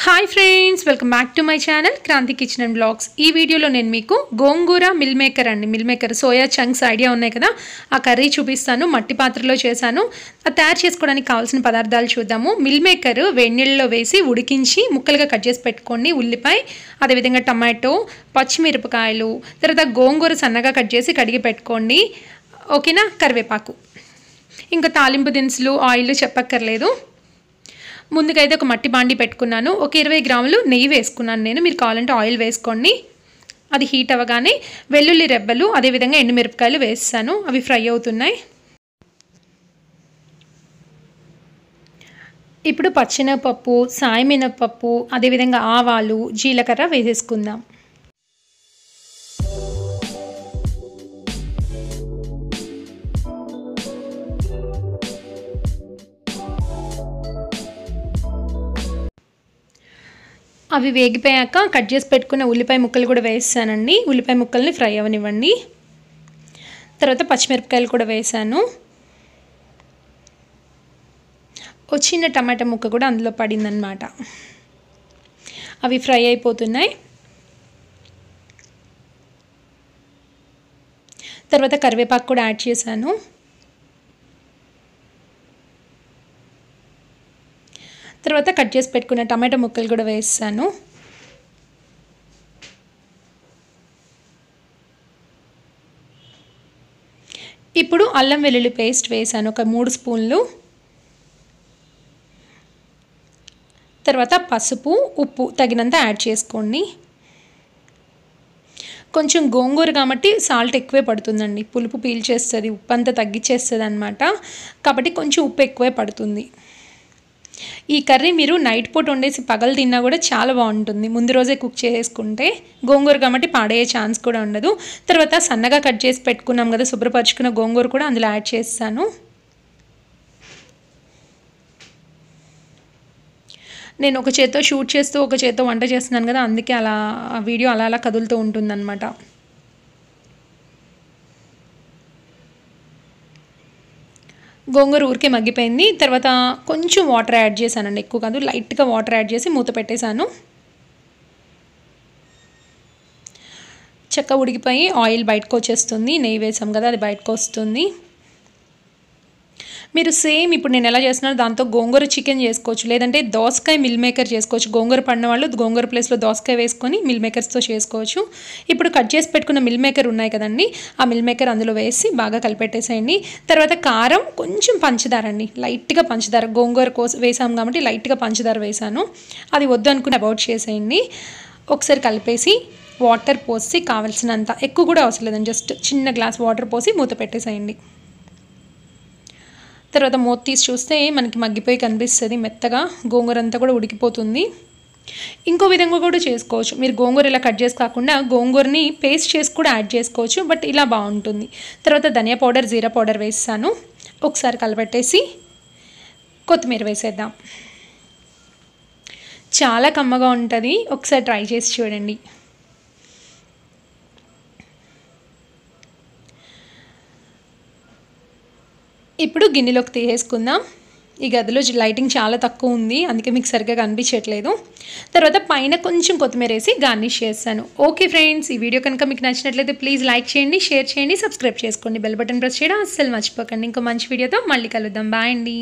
Hi friends, welcome back to my channel Kranthi kitchen and blogs. ఈ వీడియోలో నేను మీకు gongura meal maker soya chunks idea ఉన్నాయి కదా, ఆ కర్రీ చూపిస్తాను. మట్టి పాత్రలో చేశాను. అది తయారు చేసుకోవడానికి కావాల్సిన పదార్థాలు చూద్దాము. మిల్ మేకర్ వేడినీళ్ళలో వేసి ఉడికించి ముక్కలుగా కట్ చేసి పెట్టుకోండి. ఉల్లిపాయ, అదేవిధంగా టమాటో, పచ్చిమిరపకాయలు, తర్వాత గోంగూర సన్నగా కట్ చేసి కడిగి పెట్టుకోండి. ఓకేనా? కరివేపాకు, ఇంకా తాలింపు దినుసులు, ఆయిల్ చెప్పక్కర్లేదు. ముందుగా అయితే ఒక మట్టి బాండి పెట్టుకున్నాను. ఒక 20 గ్రాములు నెయ్యి వేసుకున్నాను నేను. మీరు కావాలంటే ఆయిల్ వేసుకోండి. అది హీట్ అవ్వగానే వెల్లుల్లి రెబ్బలు, అదేవిధంగా ఎండుమిరపకాయలు వేస్తాను. అవి ఫ్రై అవుతున్నాయి. ఇప్పుడు పచ్చెనగపప్పు, సాయమినపప్పు, అదేవిధంగా ఆవాలు, జీలకర్ర వేసేసుకుందాం. అవి వేగిపోయాక కట్ చేసి పెట్టుకున్న ఉల్లిపాయ ముక్కలు కూడా వేసానండి. ఉల్లిపాయ ముక్కల్ని ఫ్రై అవ్వనివ్వండి. తర్వాత పచ్చిమిరపకాయలు కూడా వేసాను. చిన్న టమాటా ముక్క కూడా అందులో పడిందనమాట. అవి ఫ్రై అయిపోతున్నాయి. తర్వాత కరివేపాకు కూడా యాడ్ చేశాను. తర్వాత కట్ చేసి పెట్టుకున్న టమాటా ముక్కలు కూడా వేస్తాను. ఇప్పుడు అల్లం వెల్లుల్లి పేస్ట్ వేసాను, ఒక 3 స్పూన్లు. తర్వాత పసుపు, ఉప్పు తగినంత యాడ్ చేసుకోండి. కొంచెం గోంగూర కాబట్టి సాల్ట్ ఎక్కువే పడుతుందండి. పులుపు పీల్చేస్తుంది, ఉప్పు అంతా తగ్గించేస్తుంది అనమాట. కాబట్టి కొంచెం ఉప్పు ఎక్కువే పడుతుంది. ఈ కర్రీ మీరు నైట్ పూట వండేసి పగలు తిన్నా కూడా చాలా బాగుంటుంది. ముందు రోజే కుక్ చేసుకుంటే. గోంగూర కాబట్టి పాడయ్యే ఛాన్స్ కూడా ఉండదు. తర్వాత సన్నగా కట్ చేసి పెట్టుకున్నాం కదా, శుభ్రపరుచుకున్న గోంగూర కూడా అందులో యాడ్ చేస్తాను. నేను ఒక చేత్తో షూట్ చేస్తూ ఒక చేత్తో వంట చేస్తున్నాను కదా, అందుకే అలా వీడియో అలా కదులుతూ ఉంటుందన్నమాట. గోంగూర ఊరికే మగ్గిపోయింది. తర్వాత కొంచెం వాటర్ యాడ్ చేశానండి, ఎక్కువ కాదు, లైట్గా వాటర్ యాడ్ చేసి మూత పెట్టేశాను. చక్కగా ఉడికిపోయి ఆయిల్ బయటకు వచ్చేస్తుంది. నెయ్యి వేసాం కదా, అది బయటకు వస్తుంది. మీరు సేమ్ ఇప్పుడు నేను ఎలా చేస్తున్నానో దాంతో గోంగూర చికెన్ చేసుకోవచ్చు, లేదంటే దోసకాయ మిల్ మేకర్ చేసుకోవచ్చు. గోంగూర పడిన వాళ్ళు గోంగూర ప్లేస్లో దోసకాయ వేసుకొని మిల్ మేకర్స్తో చేసుకోవచ్చు. ఇప్పుడు కట్ చేసి పెట్టుకున్న మిల్ మేకర్ ఉన్నాయి కదండి, ఆ మిల్ మేకర్ అందులో వేసి బాగా కలిపెట్టేసేయండి. తర్వాత కారం, కొంచెం పంచదార అండి, లైట్గా పంచదార. గోంగూర కోసం వేసాం కాబట్టి లైట్గా పంచదార వేసాను. అది వద్దు అనుకుని అబౌట్ చేసేయండి. ఒకసారి కలిపేసి వాటర్ పోసి కావాల్సినంత, ఎక్కువ కూడా అవసరం లేదండి, జస్ట్ చిన్న గ్లాస్ వాటర్ పోసి మూత పెట్టేసేయండి. తర్వాత మూత తీసి చూస్తే మనకి మగ్గిపోయి కనిపిస్తుంది మెత్తగా. గోంగూర అంతా కూడా ఉడికిపోతుంది. ఇంకో విధంగా కూడా చేసుకోవచ్చు. మీరు గోంగూర ఇలా కట్ చేసి కాకుండా గోంగూరని పేస్ట్ చేసి కూడా యాడ్ చేసుకోవచ్చు, బట్ ఇలా బాగుంటుంది. తర్వాత ధనియా పౌడర్, జీరా పౌడర్ వేస్తాను. ఒకసారి కలపెట్టేసి కొత్తిమీర వేసేద్దాం. చాలా కమ్మగా ఉంటుంది. ఒకసారి ట్రై చేసి చూడండి. ఇప్పుడు గిన్నెలోకి తీసేసుకుందాం. ఈ గదిలో లైటింగ్ చాలా తక్కువ ఉంది, అందుకే మీకు సరిగ్గా కనిపించట్లేదు. తర్వాత పైన కొంచెం కొత్తిమీర వేసి గార్నిష్ చేస్తాను. ఓకే ఫ్రెండ్స్, ఈ వీడియో కనుక మీకు నచ్చినట్లయితే ప్లీజ్ లైక్ చేయండి, షేర్ చేయండి, సబ్స్క్రైబ్ చేసుకోండి, బెల్ బటన్ ప్రెస్ చేయడం అస్సలు మర్చిపోకండి. ఇంకో మంచి వీడియోతో మళ్ళీ కలుద్దాం. బాయ్ అండి.